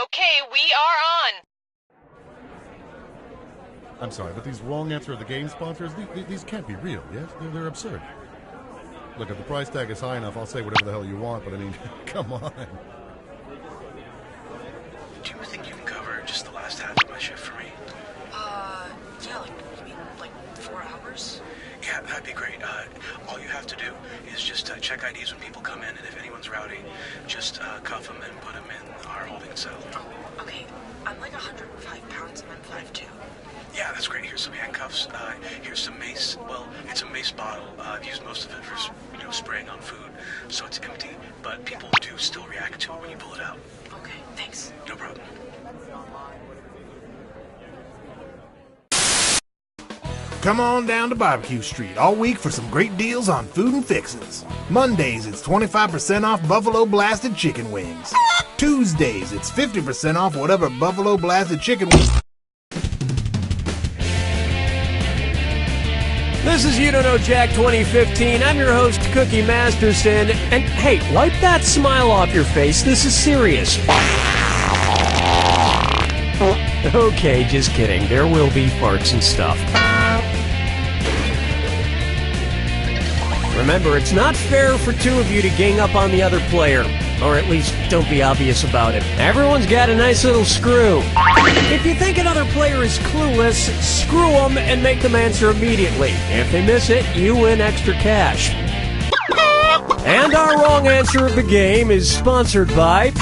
Okay, we are on. I'm sorry, but these wrong answer of the game sponsors, these can't be real, yes? They're absurd. Look, if the price tag is high enough, I'll say whatever the hell you want, but I mean, come on. Do you think you can cover just the last half of my shift for me? Yeah, you mean, 4 hours? Yeah, that'd be great. All you have to do is just check IDs when people come in, and if anyone's rowdy, just cuff them and put them in our holding cell. Oh, okay. I'm 105 pounds and I'm 5'2". Yeah, that's great. Here's some handcuffs. Here's some mace. Well, it's a mace bottle. I've used most of it for, spraying on food, so it's empty. But people do still react to it when you pull it out. Okay, thanks. No problem. Come on down to Barbecue Street all week for some great deals on food and fixins'. Mondays, it's 25% off Buffalo Blasted Chicken Wings. Tuesdays, it's 50% off whatever Buffalo Blasted Chicken Wings. This is You Don't Know Jack 2015. I'm your host, Cookie Masterson. And hey, wipe that smile off your face. This is serious. Okay, just kidding. There will be farts and stuff. Remember, it's not fair for two of you to gang up on the other player. Or at least, don't be obvious about it. Everyone's got a nice little screw. If you think another player is clueless, screw them and make them answer immediately. If they miss it, you win extra cash. And our wrong answer of the game is sponsored by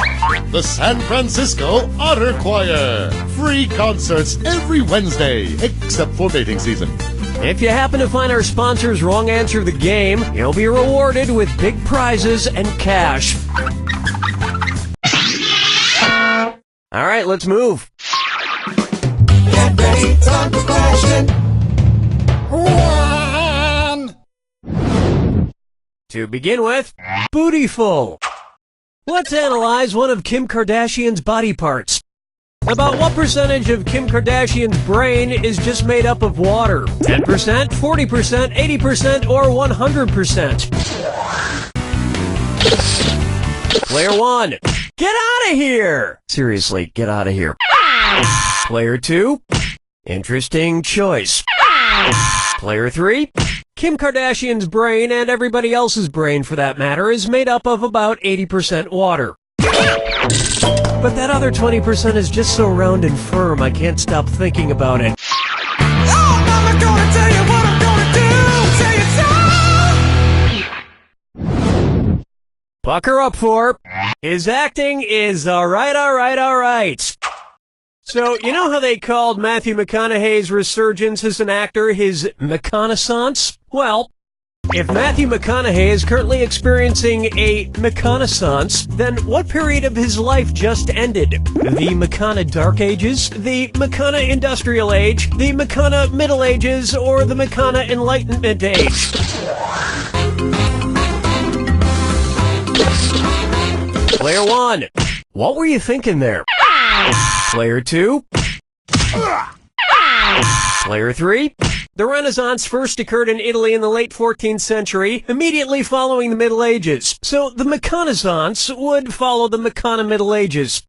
The San Francisco Otter Choir. Free concerts every Wednesday, except for mating season. If you happen to find our sponsor's wrong answer of the game, you'll be rewarded with big prizes and cash. All right, let's move. Get ready, time for question 1. To begin with, Bootyful. Let's analyze one of Kim Kardashian's body parts. About what percentage of Kim Kardashian's brain is just made up of water? 10%, 40%, 80%, or 100%? Player 1, get out of here! Seriously, get out of here. Player 2, interesting choice. Player 3, Kim Kardashian's brain, and everybody else's brain for that matter, is made up of about 80% water. But that other 20% is just so round and firm, I can't stop thinking about it. Oh, Mama, gonna tell you what I'm gonna do. Say it so. Pucker up for his acting is alright. So, you know how they called Matthew McConaughey's resurgence as an actor his McConaissance? Well, if Matthew McConaughey is currently experiencing a McConaissance, then what period of his life just ended? The McCona Dark Ages, the McCona Industrial Age, the McCona Middle Ages, or the McCona Enlightenment Age? Player 1, what were you thinking there? Player 2? Player 3? The Renaissance first occurred in Italy in the late 14th century, immediately following the Middle Ages. So the McConaissance would follow the McCona Middle Ages.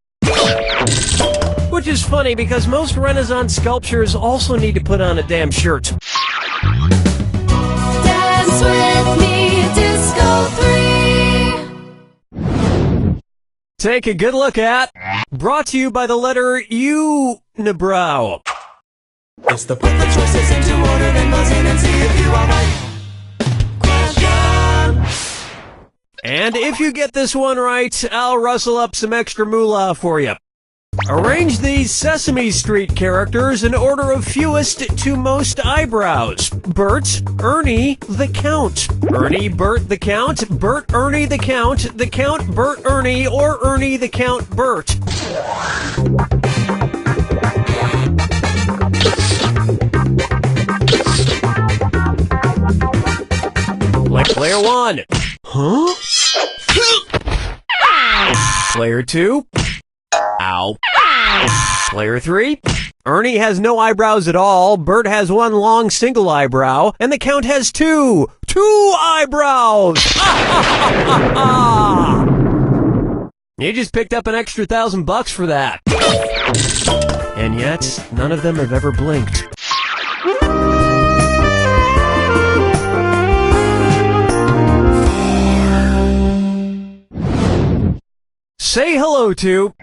Which is funny because most Renaissance sculptures also need to put on a damn shirt. Dance with me, Disco 3. Take a good look at, brought to you by the letter U-nibrow. It's the put the choices into order, then buzz in and see if you are right. Question. And if you get this one right, I'll rustle up some extra moolah for you. Arrange these Sesame Street characters in order of fewest to most eyebrows. Bert, Ernie, the Count. Ernie, Bert, the Count. Bert, Ernie, the Count. The Count, Bert, Ernie, or Ernie, the Count, Bert. Player 1. Huh? Player 2. Ow. Player 3. Ernie has no eyebrows at all, Bert has one long single eyebrow, and the Count has two eyebrows! You just picked up an extra $1,000 for that. And yet, none of them have ever blinked. Say hello to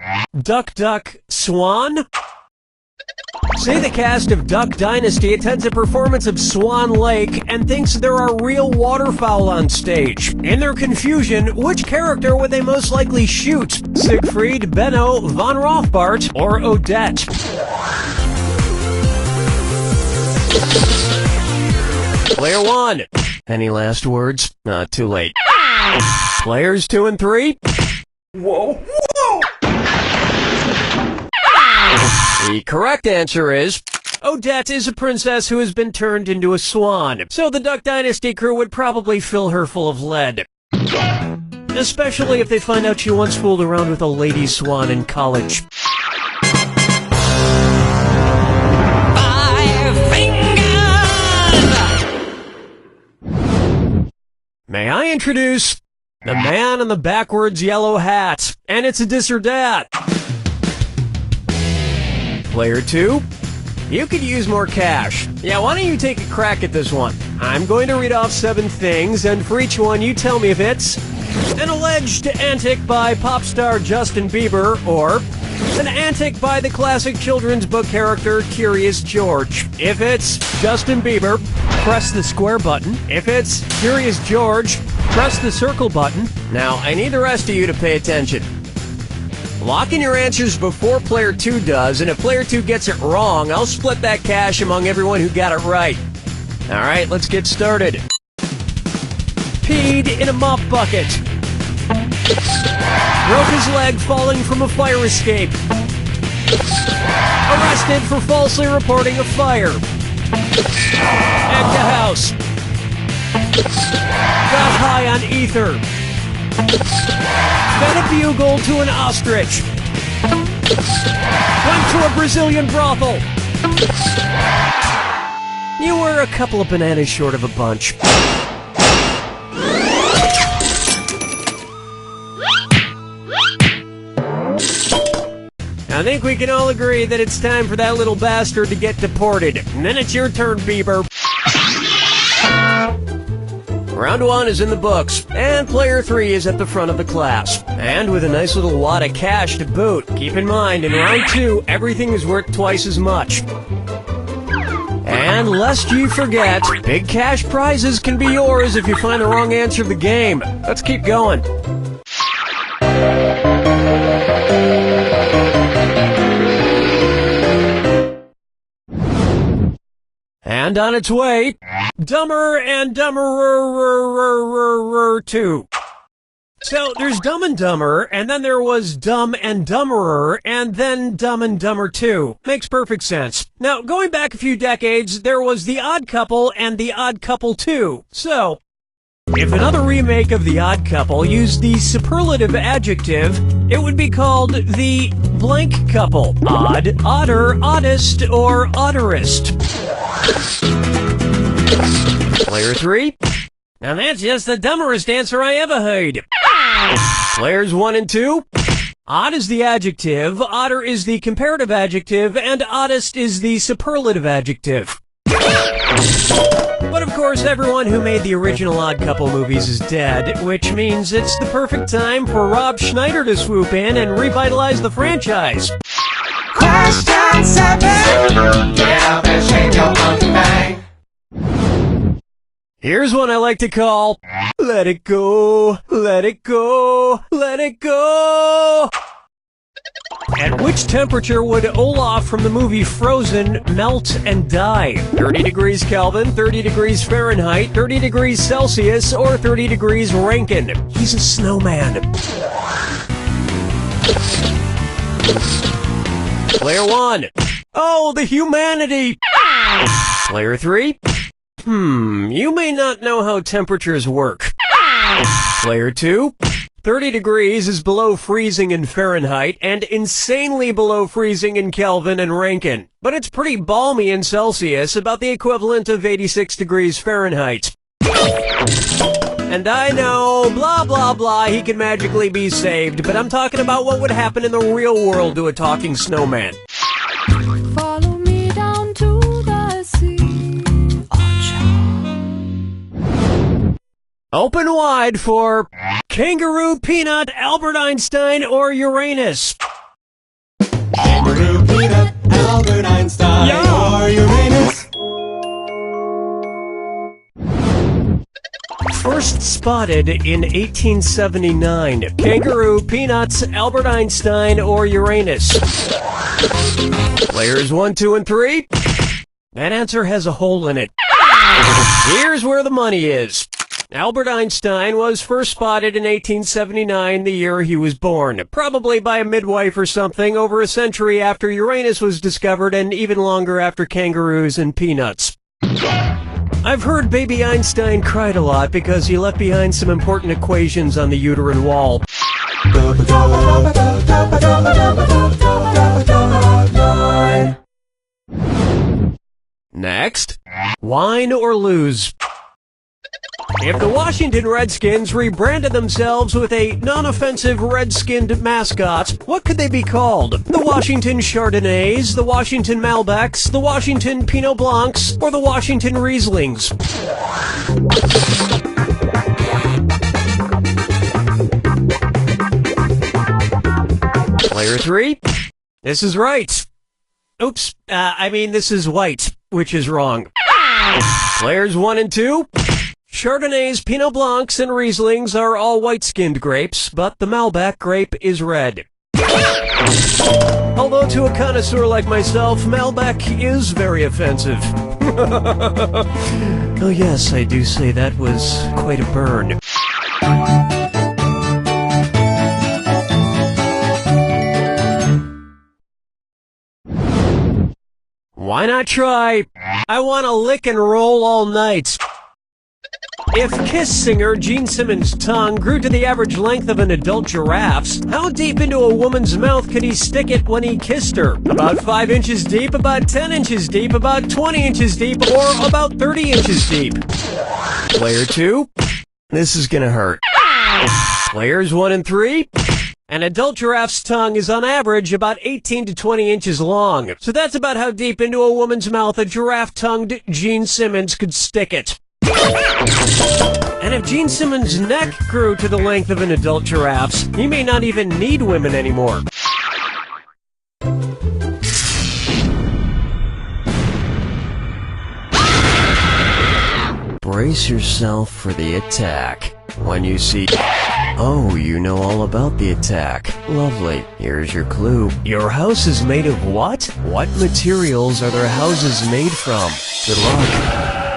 Duck Duck Swan. Say the cast of Duck Dynasty attends a performance of Swan Lake and thinks there are real waterfowl on stage. In their confusion, which character would they most likely shoot? Siegfried, Benno, Von Rothbart, or Odette? Player 1. Any last words? Not too late. Players 2 and 3. Whoa! The correct answer is, Odette is a princess who has been turned into a swan, so the Duck Dynasty crew would probably fill her full of lead. Especially if they find out she once fooled around with a lady swan in college. 5 fingers! May I introduce the man in the backwards yellow hat, and it's a dis or dat. Player 2, you could use more cash. Yeah, why don't you take a crack at this one? I'm going to read off 7 things, and for each one you tell me if it's an alleged antic by pop star Justin Bieber, or an antic by the classic children's book character Curious George. If it's Justin Bieber, press the square button. If it's Curious George, press the circle button. Now, I need the rest of you to pay attention. Lock in your answers before Player 2 does, and if Player 2 gets it wrong, I'll split that cash among everyone who got it right. Alright, let's get started. Peed in a mop bucket. Broke his leg falling from a fire escape. Arrested for falsely reporting a fire. Egged a house. Got high on ether. Fed a bugle to an ostrich. Went to a Brazilian brothel. You were a couple of bananas short of a bunch. I think we can all agree that it's time for that little bastard to get deported. And then it's your turn, Bieber. Round 1 is in the books, and Player 3 is at the front of the class. And with a nice little wad of cash to boot. Keep in mind, in Round 2, everything is worth twice as much. And lest you forget, big cash prizes can be yours if you find the wrong answer to the game. Let's keep going. And on its way, Dumber and Dumberer 2. So there's Dumb and Dumber, and then there was Dumb and Dumberer, and then Dumb and Dumber 2. Makes perfect sense. Now, going back a few decades, there was The Odd Couple and The Odd Couple 2. So, if another remake of The Odd Couple used the superlative adjective, it would be called The Blank Couple. Odd, odder, oddest, or odderest. Player 3. Now that's just the dumberest answer I ever heard. Players 1 and 2. Odd is the adjective, odder is the comparative adjective, and oddest is the superlative adjective. But of course, everyone who made the original Odd Couple movies is dead, which means it's the perfect time for Rob Schneider to swoop in and revitalize the franchise. Question 7. Get up and shake your monkey bang. Here's one I like to call, Let It Go, Let It Go, Let It Go. At which temperature would Olaf from the movie Frozen melt and die? 30 degrees Kelvin, 30 degrees Fahrenheit, 30 degrees Celsius, or 30 degrees Rankine? He's a snowman. Player 1. Oh, the humanity. Player 3. You may not know how temperatures work. Player 2. 30 degrees is below freezing in Fahrenheit and insanely below freezing in Kelvin and Rankine. But it's pretty balmy in Celsius, about the equivalent of 86 degrees Fahrenheit. And I know, blah, blah, blah, he can magically be saved, but I'm talking about what would happen in the real world to a talking snowman. Follow me down to the sea. Open wide for Kangaroo, Peanut, Albert Einstein, or Uranus. Kangaroo, Peanut, Albert Einstein, or Uranus. First spotted in 1879. Kangaroo, Peanuts, Albert Einstein, or Uranus. Players 1, 2, and 3. That answer has a hole in it. Here's where the money is. Albert Einstein was first spotted in 1879, the year he was born. Probably by a midwife or something, over a century after Uranus was discovered and even longer after kangaroos and peanuts. I've heard baby Einstein cried a lot because he left behind some important equations on the uterine wall. Next, wine or lose. If the Washington Redskins rebranded themselves with a non-offensive red-skinned mascot, what could they be called? The Washington Chardonnays, the Washington Malbecs, the Washington Pinot Blancs, or the Washington Rieslings? Player 3? This is right. Oops, this is white, which is wrong. Players 1 and 2? Chardonnays, Pinot Blancs, and Rieslings are all white-skinned grapes, but the Malbec grape is red. Although to a connoisseur like myself, Malbec is very offensive. Oh yes, I do say that was quite a burn. Why not try? I want to lick and roll all night. If Kiss singer Gene Simmons' tongue grew to the average length of an adult giraffe's, how deep into a woman's mouth could he stick it when he kissed her? About 5 inches deep, about 10 inches deep, about 20 inches deep, or about 30 inches deep? Player 2? This is gonna hurt. Players 1 and 3? An adult giraffe's tongue is on average about 18 to 20 inches long. So that's about how deep into a woman's mouth a giraffe-tongued Gene Simmons could stick it. And if Gene Simmons' neck grew to the length of an adult giraffe's, he may not even need women anymore. Brace yourself for the attack. When you see... Oh, you know all about the attack. Lovely. Here's your clue. Your house is made of what? What materials are their houses made from? Good luck.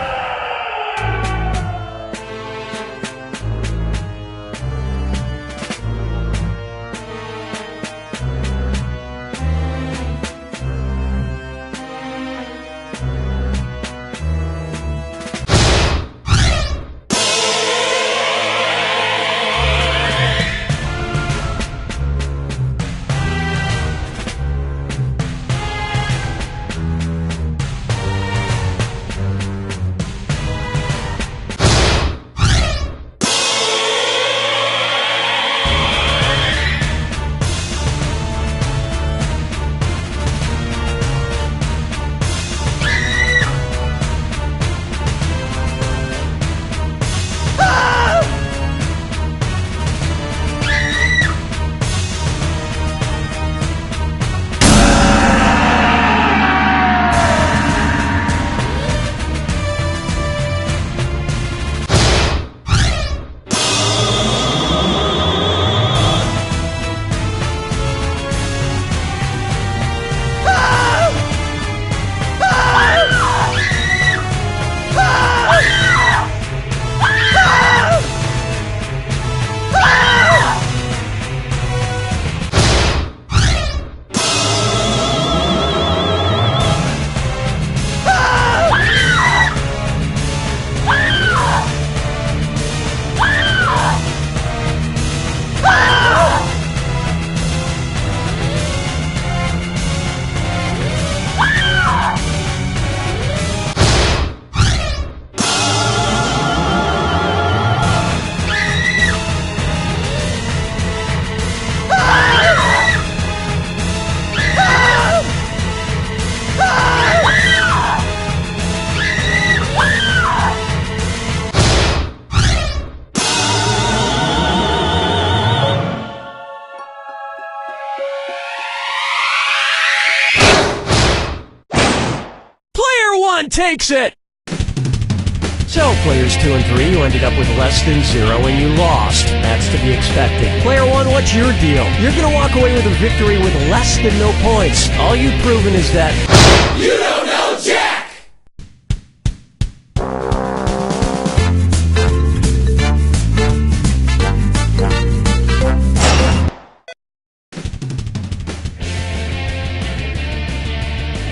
takes it! So, players 2 and 3, you ended up with less than 0 and you lost. That's to be expected. Player 1, what's your deal? You're gonna walk away with a victory with less than no points. All you've proven is that you don't know Jack!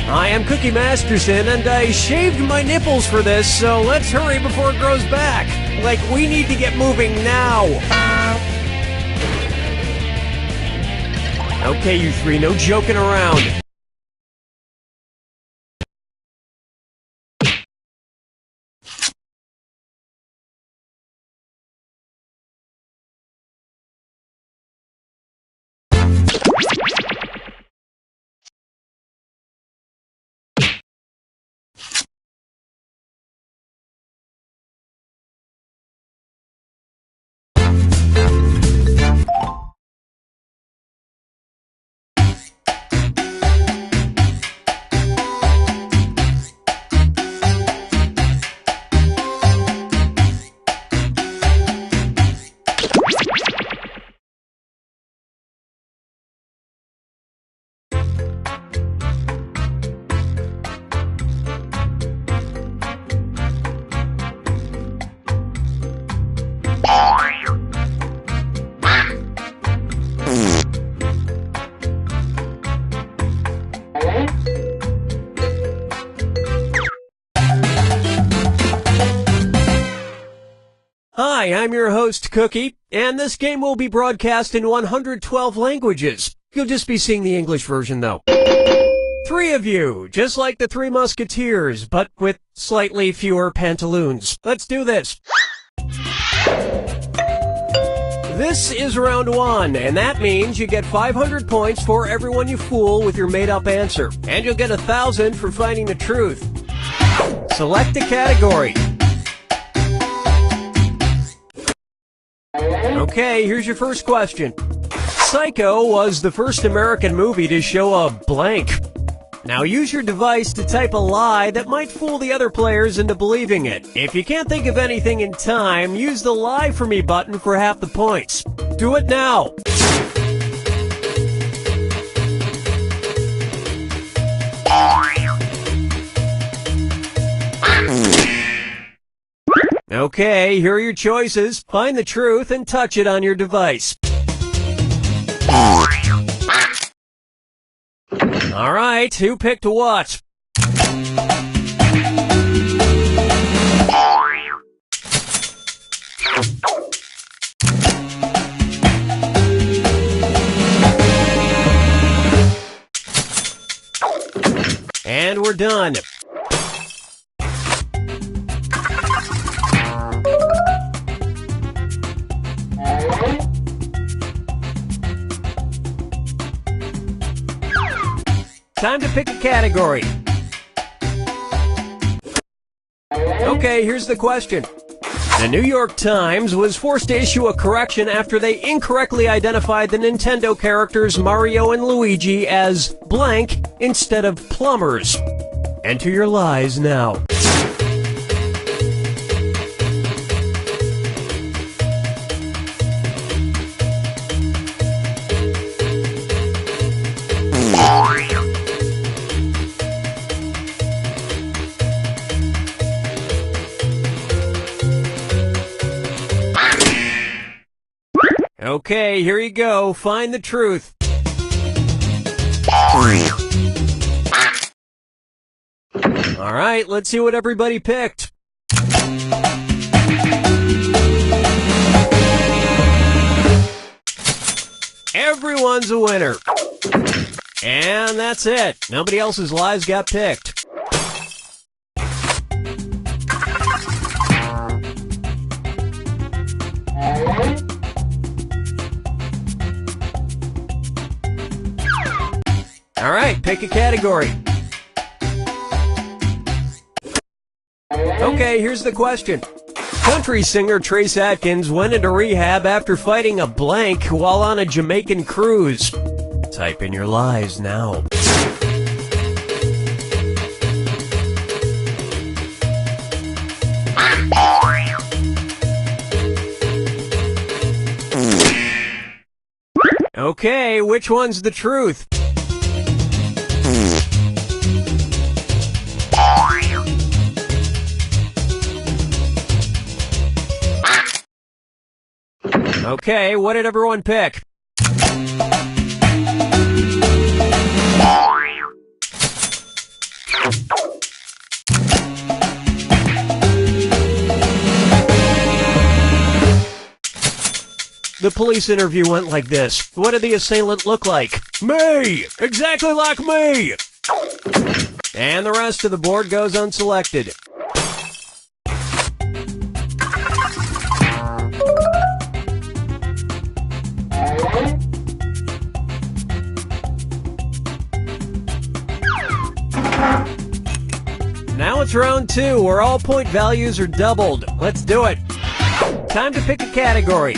I am Cookie Masterson, and I shaved my nipples for this, so let's hurry before it grows back. Like, we need to get moving now. Okay, you three, no joking around. Hi, I'm your host, Cookie, and this game will be broadcast in 112 languages. You'll just be seeing the English version, though. 3 of you, just like the 3 Musketeers, but with slightly fewer pantaloons. Let's do this. This is round 1, and that means you get 500 points for everyone you fool with your made-up answer, and you'll get 1,000 for finding the truth. Select a category. Okay, here's your first question. Psycho was the first American movie to show a blank. Now use your device to type a lie that might fool the other players into believing it. If you can't think of anything in time, use the Lie For Me button for half the points. Do it now! Okay, here are your choices. Find the truth and touch it on your device. Alright, who picked what? And we're done. Time to pick a category. Okay, here's the question. The New York Times was forced to issue a correction after they incorrectly identified the Nintendo characters Mario and Luigi as blank instead of plumbers. Enter your lies now. Okay, here you go. Find the truth. Alright, let's see what everybody picked. Everyone's a winner. And that's it. Nobody else's lies got picked. Alright, pick a category. Okay, here's the question. Country singer Trace Atkins went into rehab after fighting a blank while on a Jamaican cruise. Type in your lies now. Okay, which one's the truth? Okay, what did everyone pick? The police interview went like this. What did the assailant look like? Me! Exactly like me! And the rest of the board goes unselected. Now it's round 2, where all point values are doubled. Let's do it. Time to pick a category.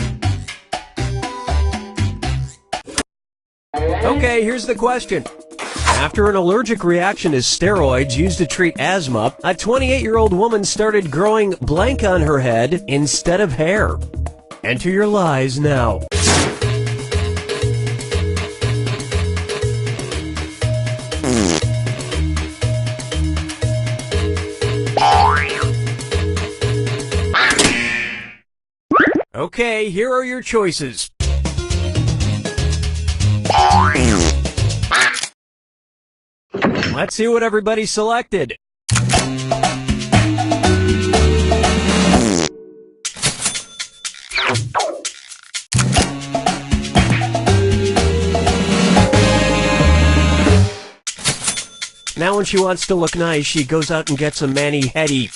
Okay, here's the question. After an allergic reaction to steroids used to treat asthma, a 28-year-old woman started growing blank on her head instead of hair. Enter your lies now. Okay, here are your choices. Let's see what everybody selected. Now when she wants to look nice, she goes out and gets a mani-pedi.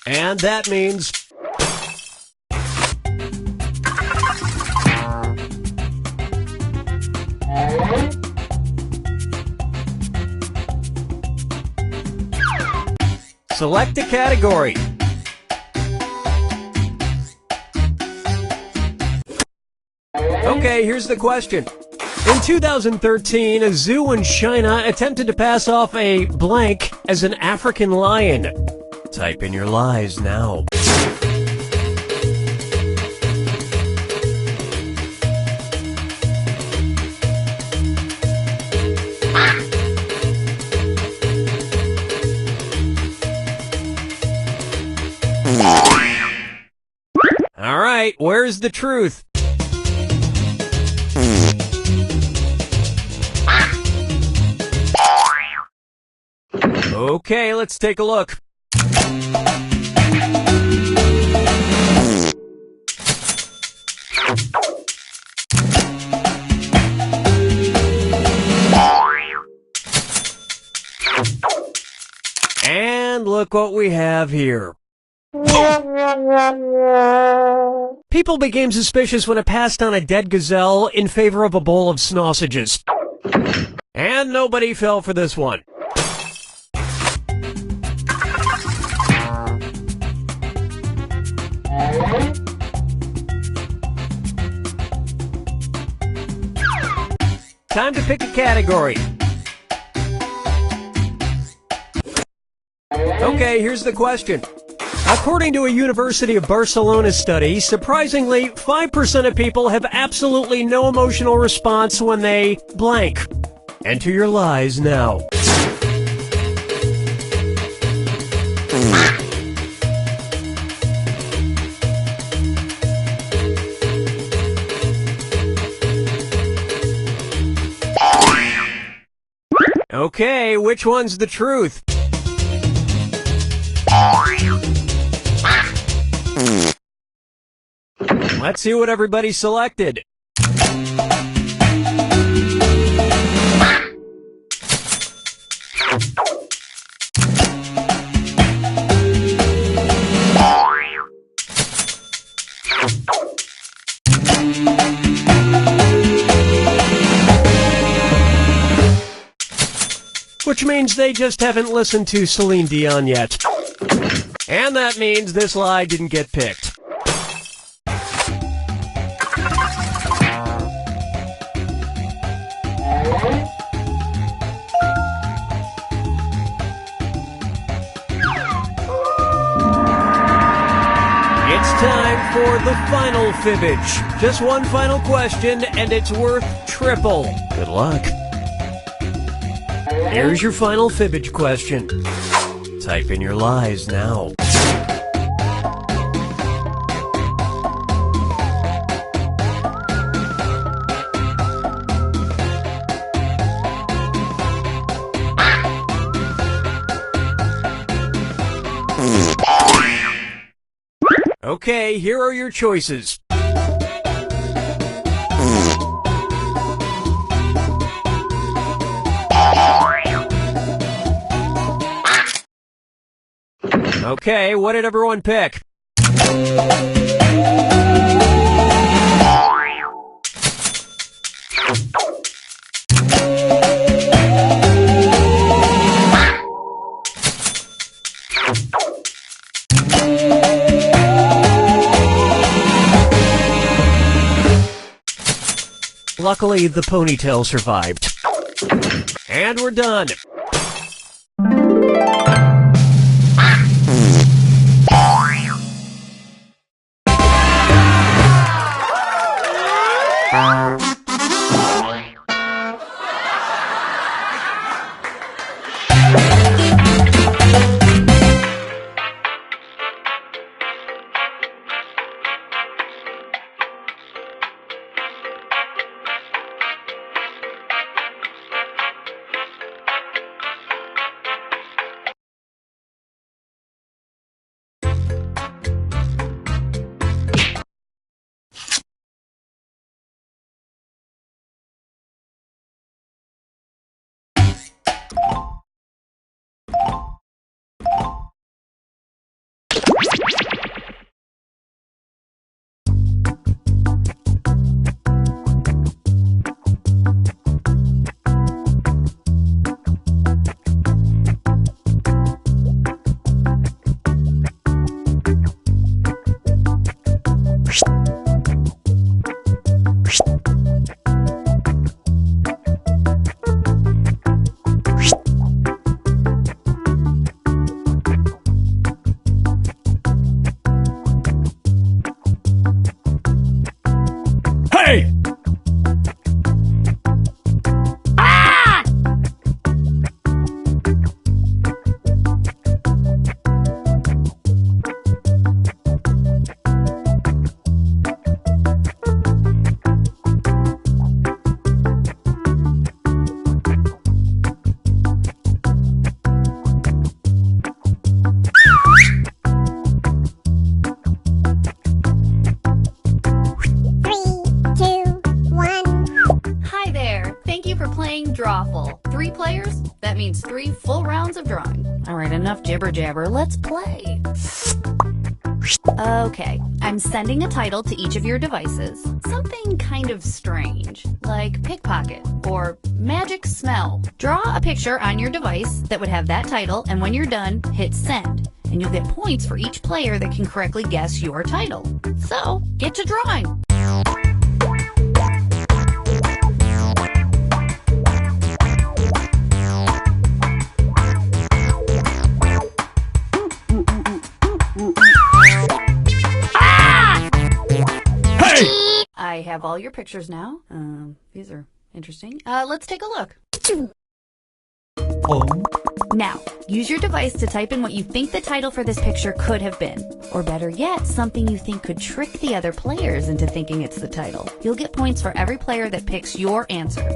And that means... select a category. Okay, here's the question. In 2013, a zoo in China attempted to pass off a blank as an African lion. Type in your lies now. All right, where's the truth? Okay, let's take a look. And look what we have here. People became suspicious when it passed on a dead gazelle in favor of a bowl of sausages. And nobody fell for this one. Time to pick a category. Okay, here's the question. According to a University of Barcelona study, surprisingly, 5% of people have absolutely no emotional response when they blank. Enter your lies now. Okay, which one's the truth? Let's see what everybody selected. Which means they just haven't listened to Celine Dion yet. And that means this lie didn't get picked. It's time for for the final fibbage. Just one final question, and it's worth triple. Good luck. Here's your final fibbage question. Type in your lies now. Okay, here are your choices. Okay, what did everyone pick? Luckily, the ponytail survived. And we're done. Drawful. 3 players? That means 3 full rounds of drawing. Alright, enough jibber jabber. Let's play. Okay, I'm sending a title to each of your devices. Something kind of strange, like pickpocket or magic smell. Draw a picture on your device that would have that title, and when you're done, hit send. And you'll get points for each player that can correctly guess your title. So, get to drawing. I have all your pictures now. These are interesting. Let's take a look. Now, use your device to type in what you think the title for this picture could have been. Or better yet, something you think could trick the other players into thinking it's the title. You'll get points for every player that picks your answer.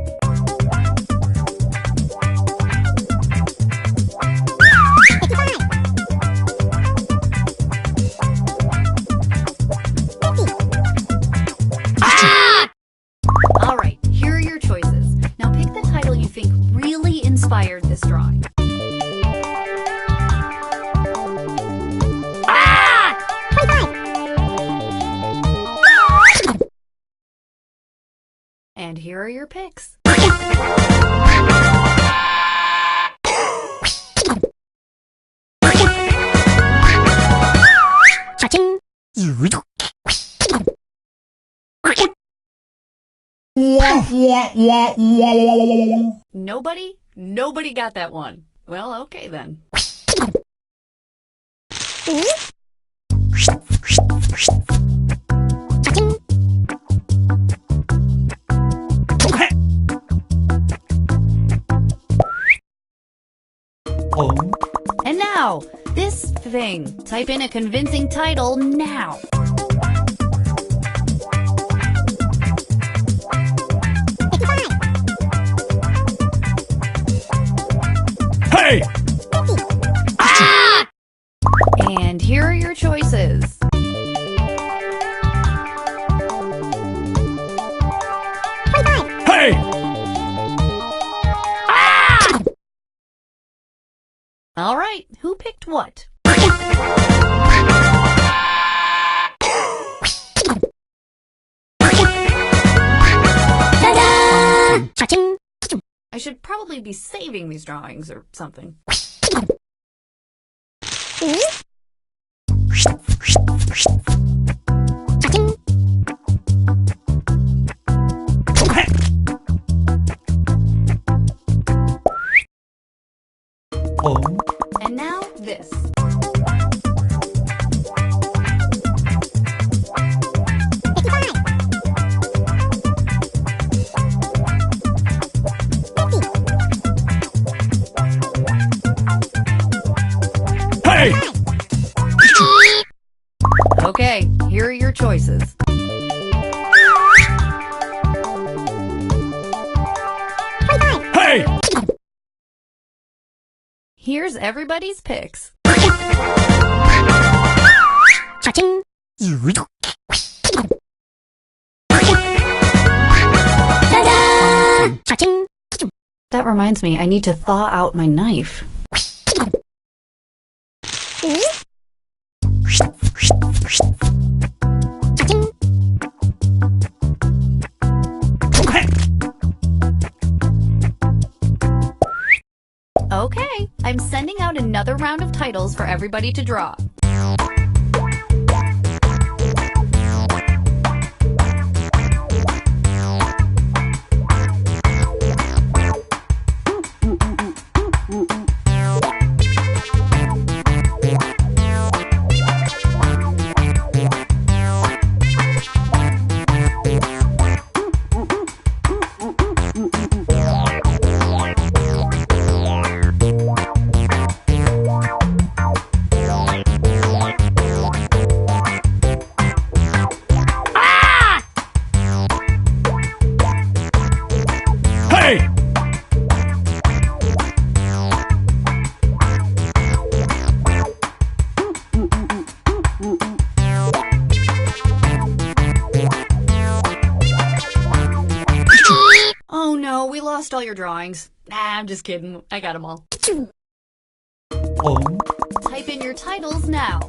Alright, here are your choices. Now pick the title you think really inspired this drawing. And here are your picks. Nobody got that one. Well, okay then. This thing. Type in a convincing title now. Hey! And here are your choices. Hey! All right, who picked what? I should probably be saving these drawings or something. And now this. Hey! Okay, here are your choices. Hey! Here's everybody's picks. That reminds me, I need to thaw out my knife. Okay, I'm sending out another round of titles for everybody to draw. Hey! Oh no, we lost all your drawings. Nah, I'm just kidding. I got them all. Type in your titles now.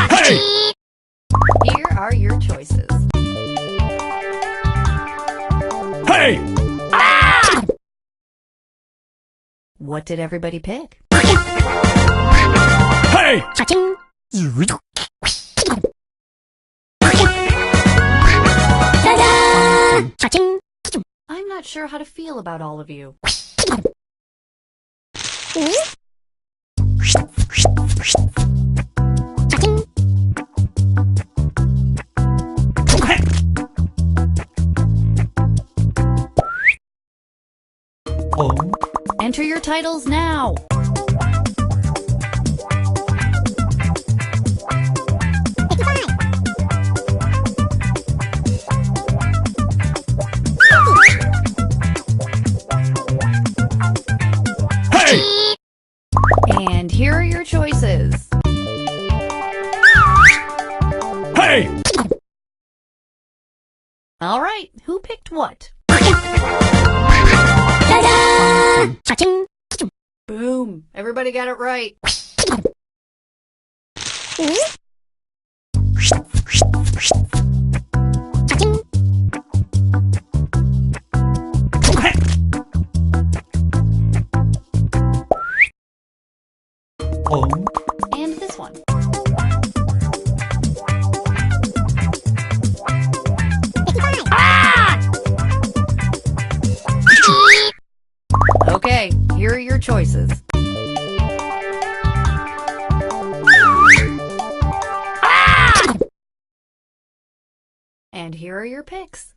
Hey! Here are your choices. Hey! What did everybody pick? Hey! I'm not sure how to feel about all of you. Enter your titles now. Hey! And here are your choices. Hey! All right, who picked what? Boom, everybody got it right. And this one. Okay, here are your choices. And here are your picks.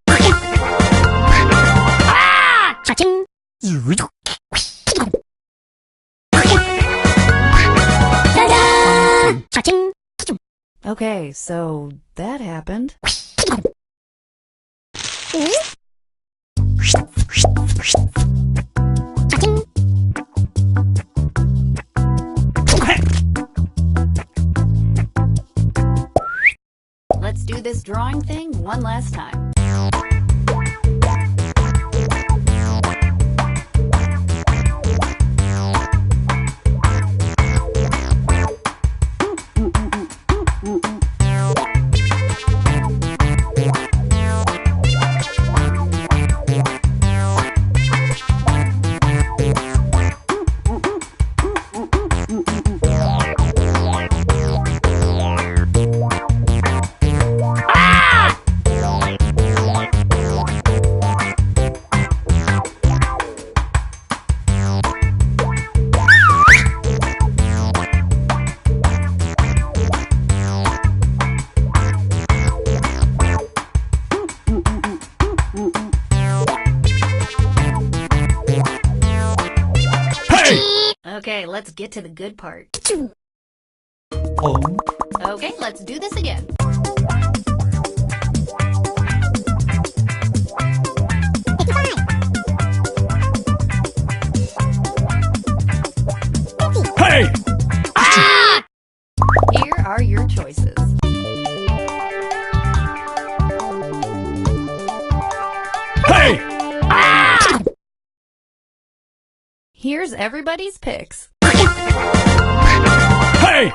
Okay, so that happened. Let's do this drawing thing one last time. Okay, let's get to the good part. Okay, let's do this again. Hey! Here are your choices. Hey! Here's everybody's picks. Hey!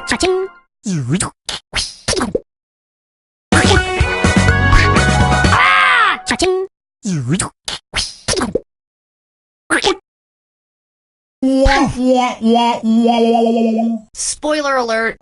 Spoiler alert.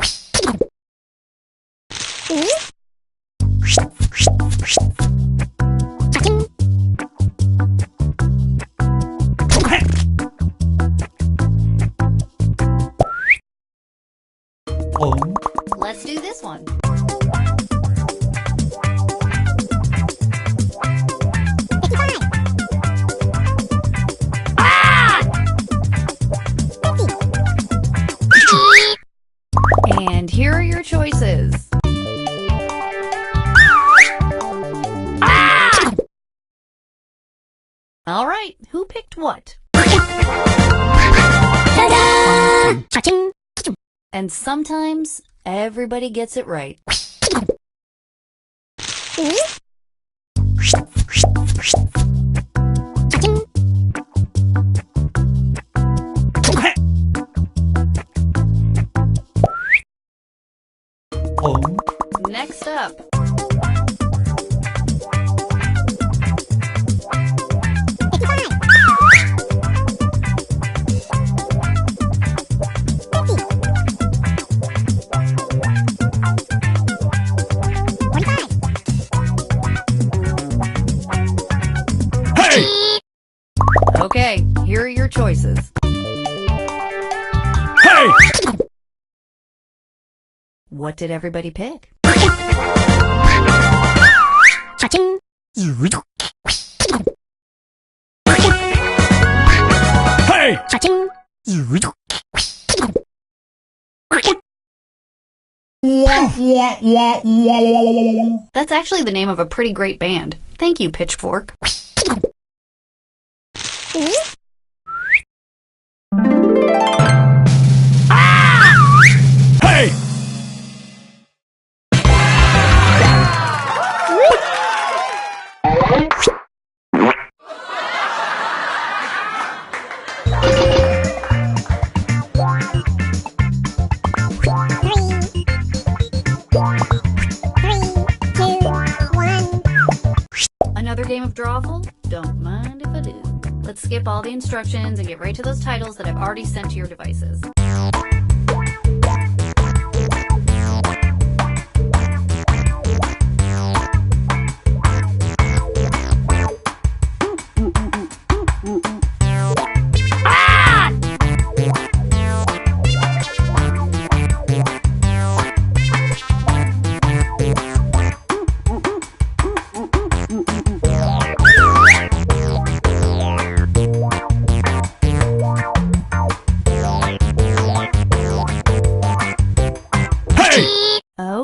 Let's do this one. And here are your choices. All right, who picked what? And sometimes everybody gets it right. Next up. Okay, here are your choices. Hey! What did everybody pick? Hey! That's actually the name of a pretty great band. Thank you, Pitchfork. Hey! Another game of Drawful? Don't mind if I do. Let's skip all the instructions and get right to those titles that I've already sent to your devices.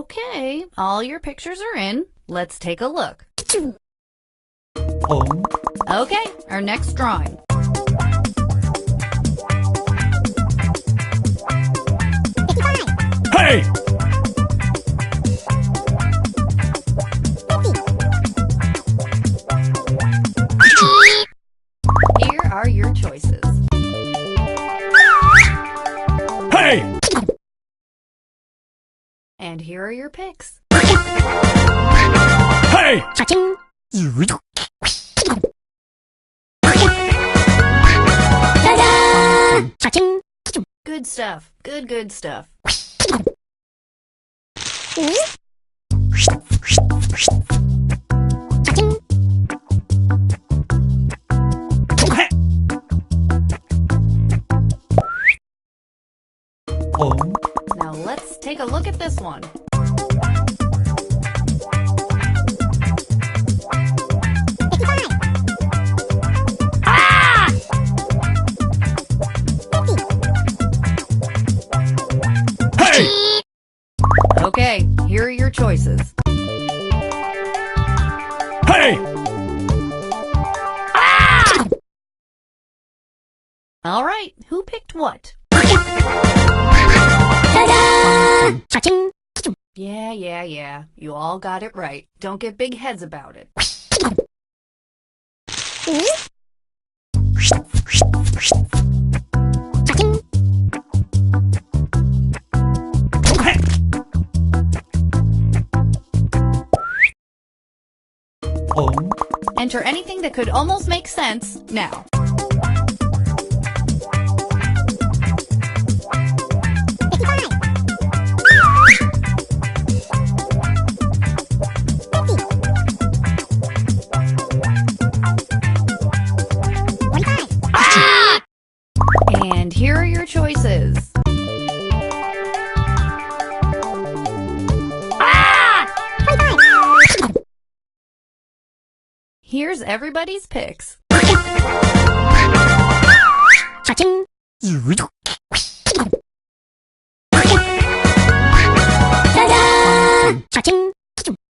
Okay, all your pictures are in. Let's take a look. Okay, our next drawing. Hey! Here are your choices. Hey! And here are your picks. Hey! Good stuff. Good stuff. Now let's take a look at this one. Hey! Okay, here are your choices. Hey! All right, who picked what? Yeah. You all got it right. Don't get big heads about it. Enter anything that could almost make sense now. And here are your choices. Here's everybody's picks.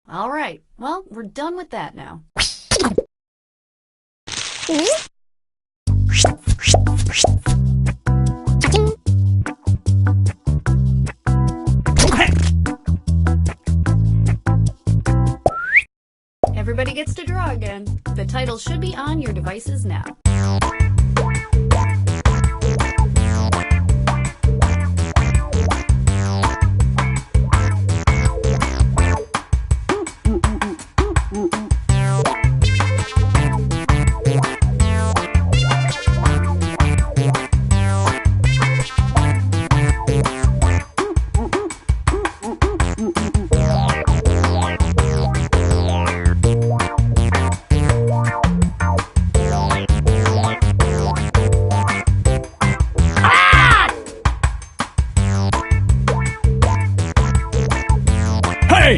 All right, well, we're done with that now. Everybody gets to draw again. The title should be on your devices now. Hey!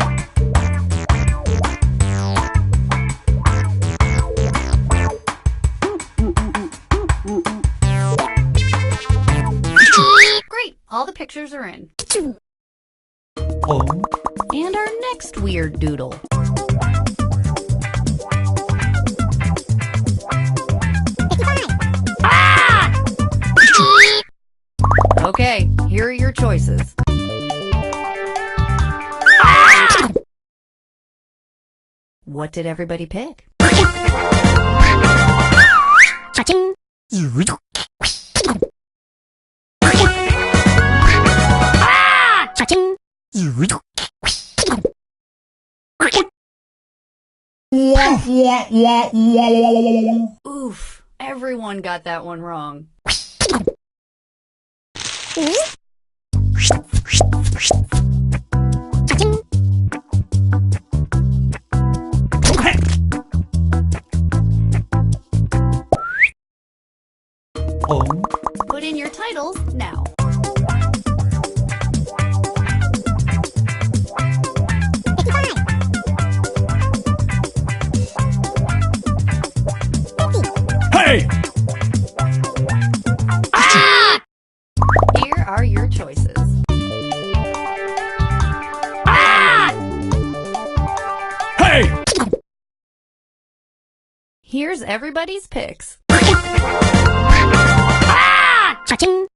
Great, all the pictures are in. And our next weird doodle. Okay, here are your choices. What did everybody pick? Oof, everyone got that one wrong. Put in your titles now. Hey! Here are your Here's everybody's picks. Cha-ching!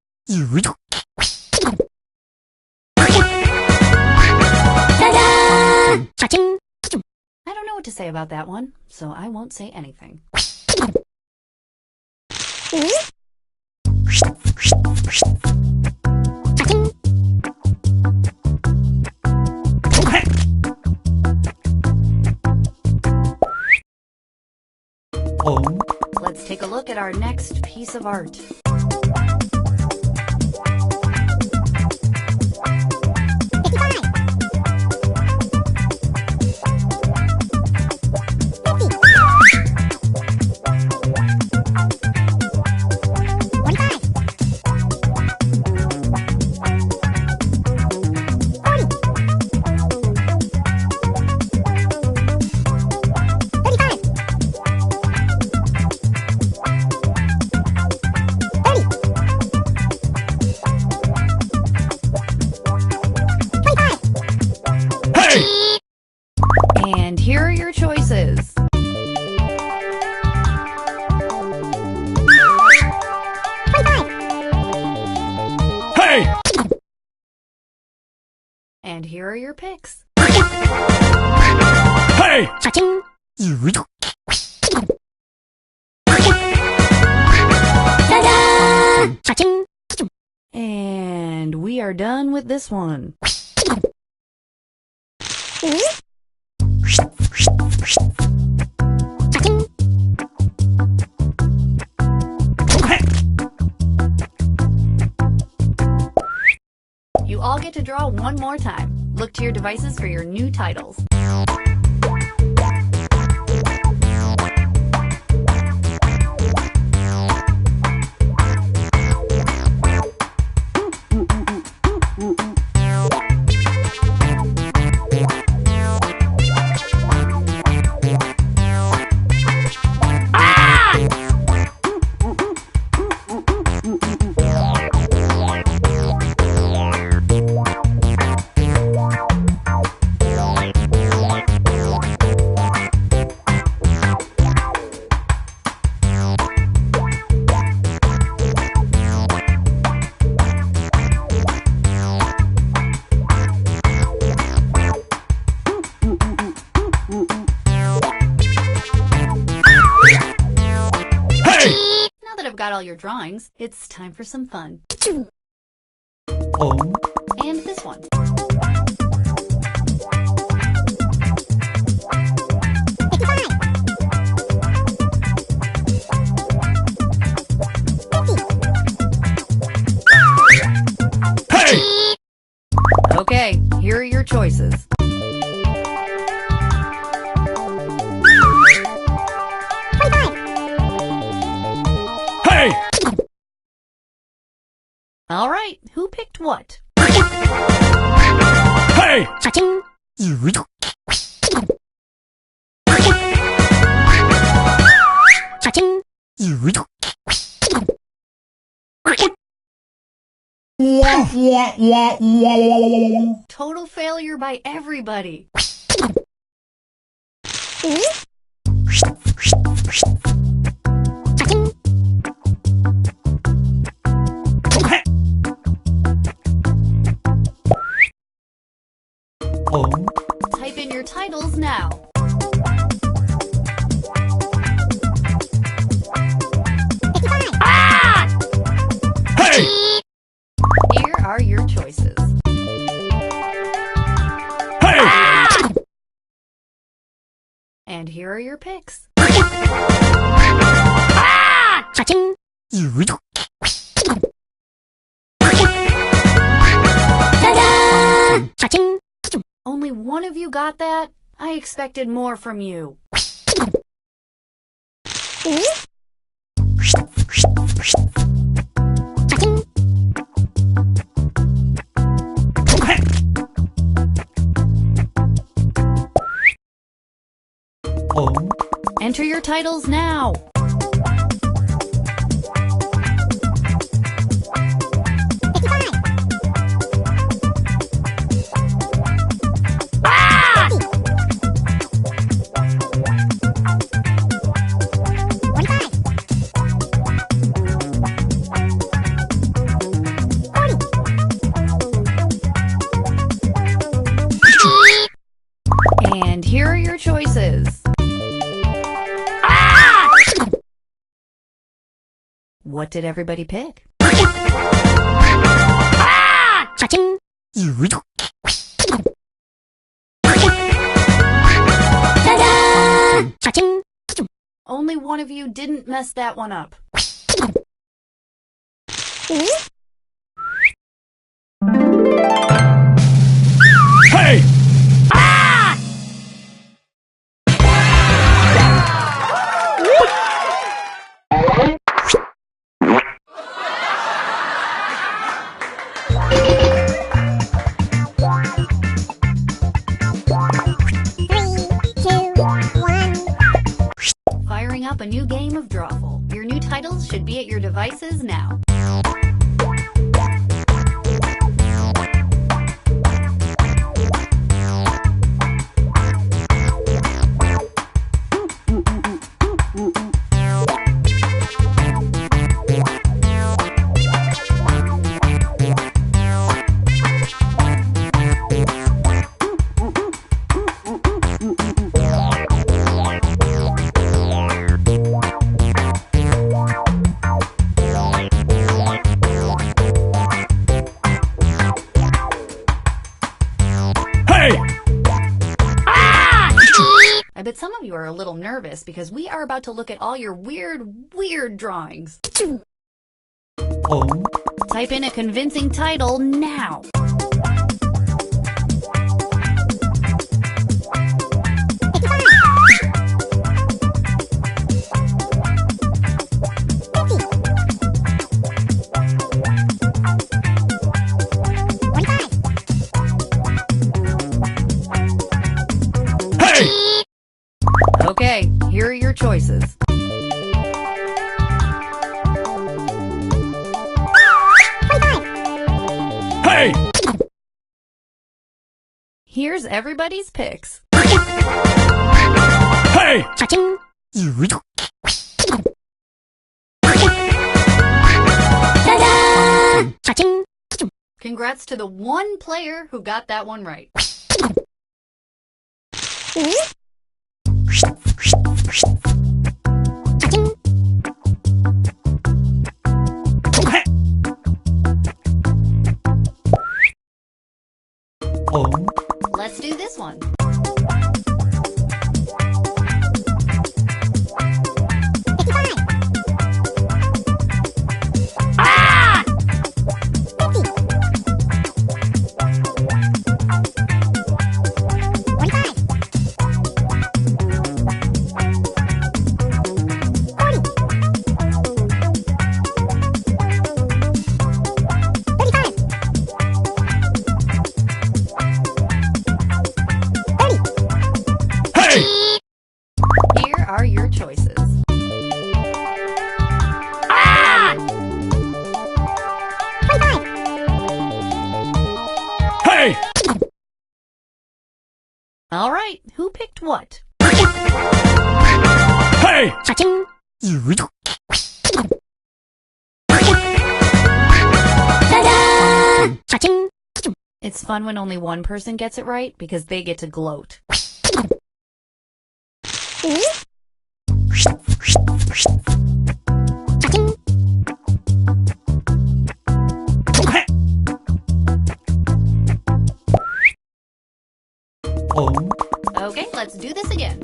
Ta-da! Cha-ching! I don't know what to say about that one, so I won't say anything. Cha-ching! Let's take a look at our next piece of art. And here are your choices. Hey! And here are your picks. Hey! Cha-ching! Ta-da! Cha-ching! And we are done with this one. Cha-ching! You all get to draw one more time. Look to your devices for your new titles. Now that I've got all your drawings, it's time for some fun. And this one. Hey! Okay, here are your choices. Hey! All right, who picked what? Hey! Cha-ching! Cha-ching! Total failure by everybody. Cha-ching! Type in your titles now. Hey! Here are your choices. Hey! And here are your picks. Cha-ching! Ta-da! Cha-ching! Only one of you got that? I expected more from you. Cha-ching! Enter your titles now. What did everybody pick? Only one of you didn't mess that one up. Hey! Firing up a new game of Drawful. Your new titles should be at your devices now. I bet some of you are a little nervous because we are about to look at all your weird drawings. Type in a convincing title now. Okay, here are your choices. Hey! Here's everybody's picks. Hey! Congrats to the one player who got that one right. Let's do this one. Here are your choices. Hey! All right, who picked what? Hey! It's fun when only one person gets it right because they get to gloat. Okay, let's do this again.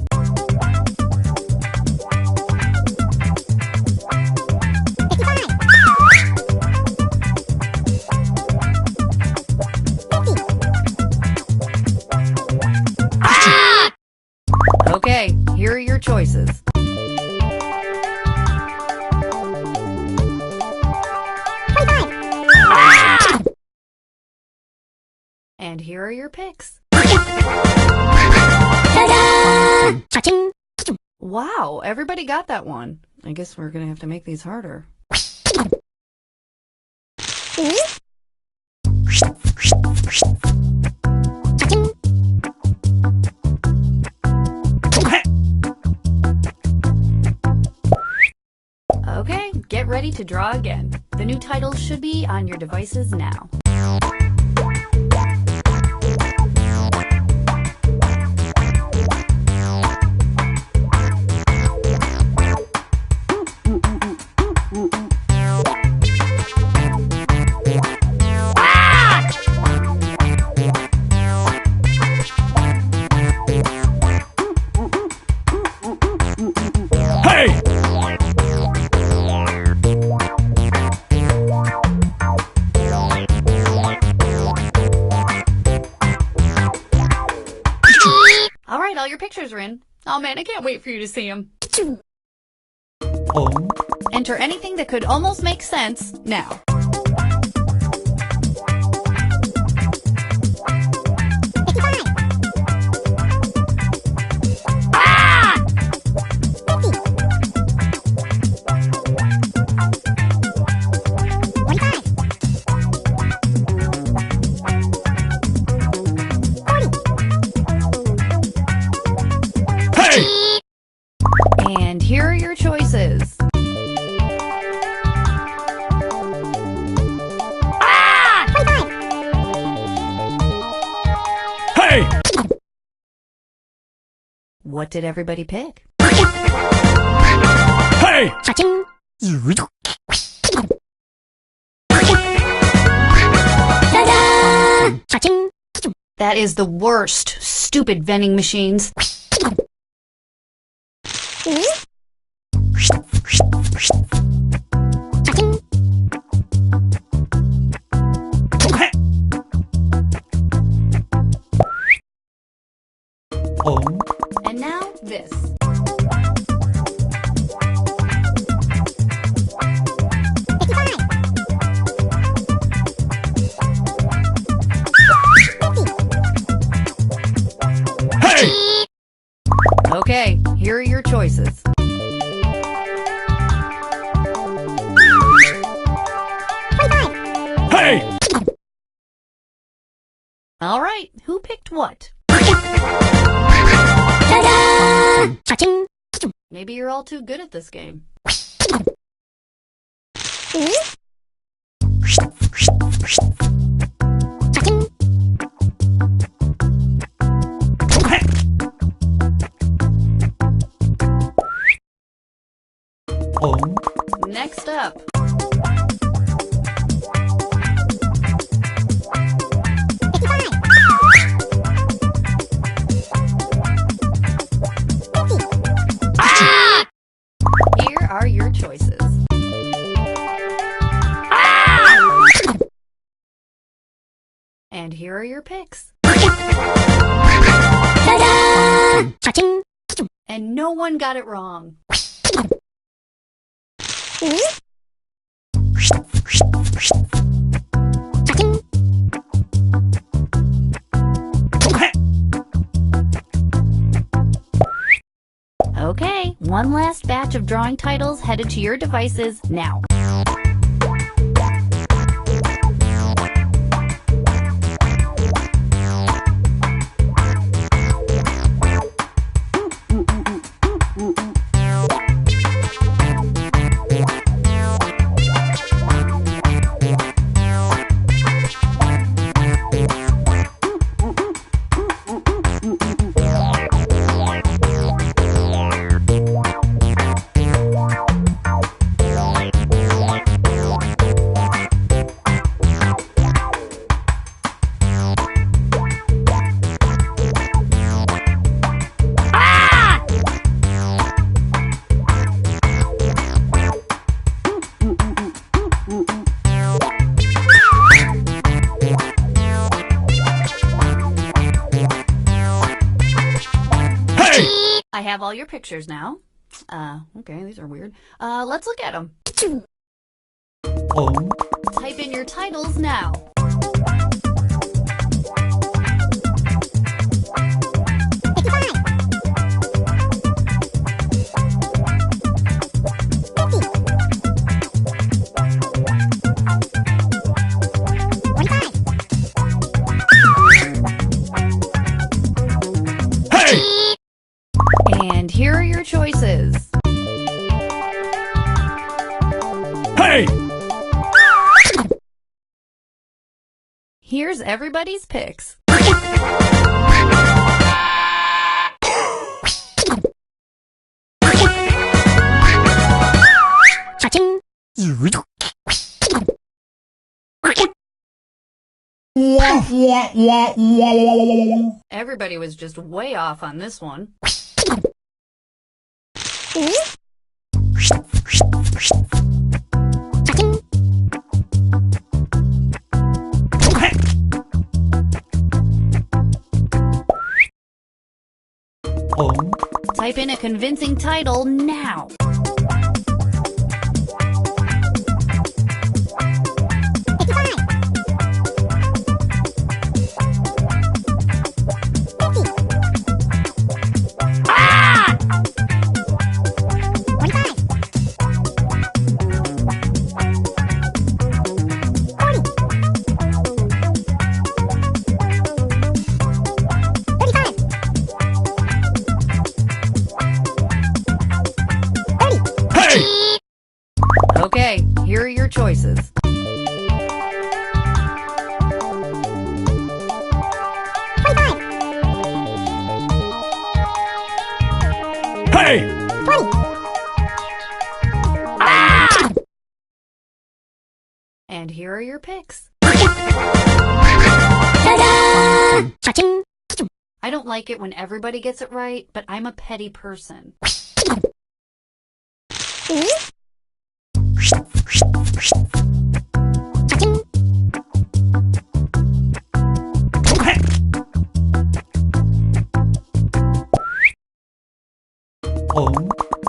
Okay, here are your choices. And here are your picks. Wow, everybody got that one. I guess we're gonna have to make these harder. Okay, get ready to draw again. The new titles should be on your devices now. right, all your pictures are in. Oh man, I can't wait for you to see them. Enter anything that could almost make sense now. And here are your choices. Hey! What did everybody pick? Hey! That is the worst, stupid vending machines. And now this. Hey! Okay, here are your choices. Hey! All right, who picked what? Maybe you're all too good at this game. Next up. Here are your choices. And here are your picks. And no one got it wrong. Okay, one last batch of drawing titles headed to your devices now. I have all your pictures now. Okay, these are weird. Let's look at them. Type in your titles now. And here are your choices. Hey! Here's everybody's picks. Everybody was just way off on this one. Type in a convincing title now. Okay, here are your choices. Hey! And here are your picks. I don't like it when everybody gets it right, but I'm a petty person.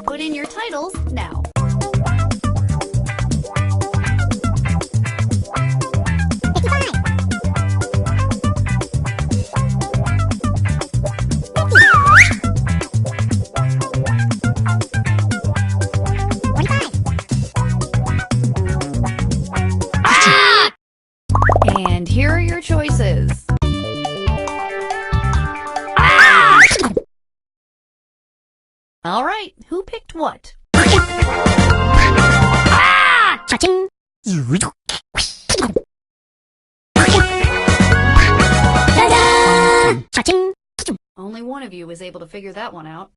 Put in your titles now. And here are your choices. All right, who picked what? Only one of you was able to figure that one out.